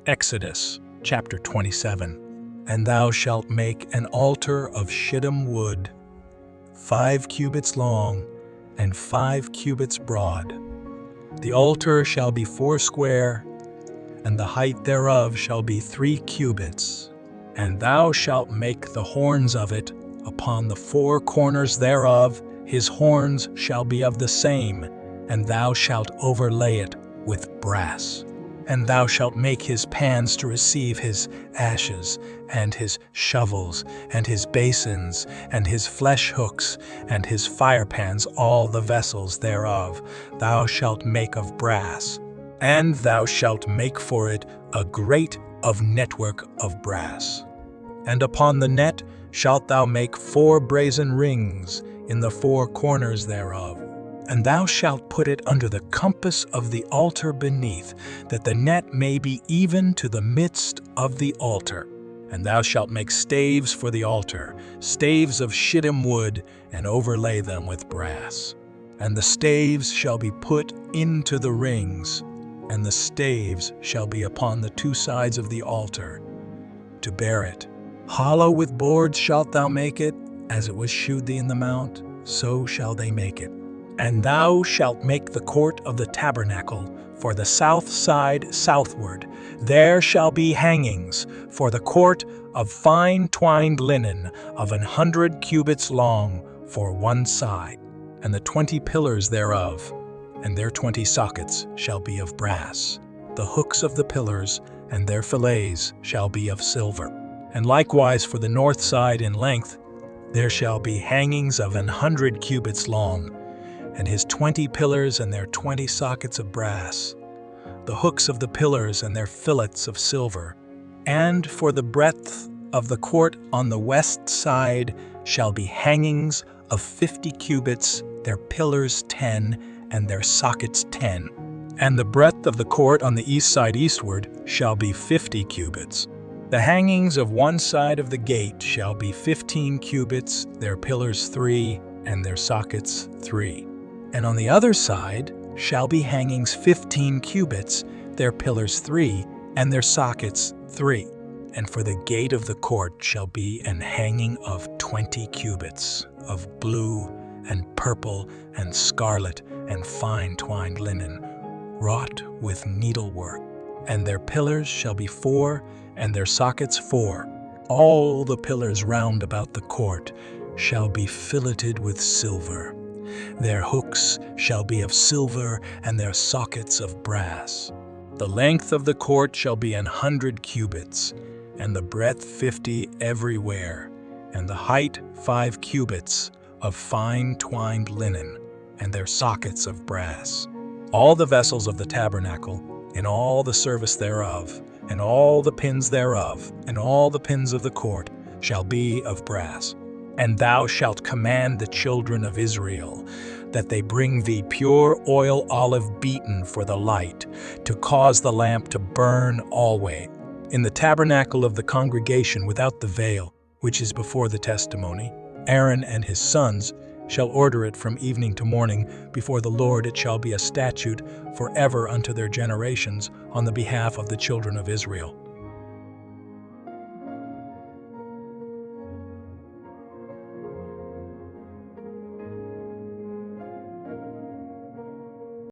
Exodus chapter 27. And thou shalt make an altar of shittim wood, 5 cubits long and 5 cubits broad. The altar shall be foursquare, and the height thereof shall be 3 cubits. And thou shalt make the horns of it upon the 4 corners thereof. His horns shall be of the same, and thou shalt overlay it with brass. And thou shalt make his pans to receive his ashes, and his shovels, and his basins, and his flesh hooks, and his firepans, all the vessels thereof thou shalt make of brass. And thou shalt make for it a grate of network of brass. And upon the net shalt thou make 4 brazen rings in the 4 corners thereof. And thou shalt put it under the compass of the altar beneath, that the net may be even to the midst of the altar. And thou shalt make staves for the altar, staves of shittim wood, and overlay them with brass. And the staves shall be put into the rings, and the staves shall be upon the 2 sides of the altar, to bear it. Hollow with boards shalt thou make it, as it was shewed thee in the mount, so shall they make it. And thou shalt make the court of the tabernacle for the south side southward. There shall be hangings for the court of fine twined linen of 100 cubits long for one side, and the 20 pillars thereof, and their 20 sockets shall be of brass. The hooks of the pillars and their fillets shall be of silver. And likewise for the north side in length there shall be hangings of 100 cubits long, and his 20 pillars and their 20 sockets of brass, the hooks of the pillars and their fillets of silver. And for the breadth of the court on the west side shall be hangings of 50 cubits, their pillars 10, and their sockets 10. And the breadth of the court on the east side eastward shall be 50 cubits. The hangings of one side of the gate shall be 15 cubits, their pillars 3, and their sockets 3. And on the other side shall be hangings 15 cubits, their pillars 3, and their sockets 3. And for the gate of the court shall be an hanging of 20 cubits, of blue and purple and scarlet and fine twined linen, wrought with needlework. And their pillars shall be 4, and their sockets 4. All the pillars round about the court shall be filleted with silver. Their hooks shall be of silver, and their sockets of brass. The length of the court shall be 100 cubits, and the breadth 50 everywhere, and the height 5 cubits, of fine twined linen, and their sockets of brass. All the vessels of the tabernacle, in all the service thereof, and all the pins thereof, and all the pins of the court, shall be of brass. And thou shalt command the children of Israel that they bring thee pure oil olive beaten for the light, to cause the lamp to burn alway. In the tabernacle of the congregation without the veil, which is before the testimony, Aaron and his sons shall order it from evening to morning before the Lord. It shall be a statute forever unto their generations on the behalf of the children of Israel.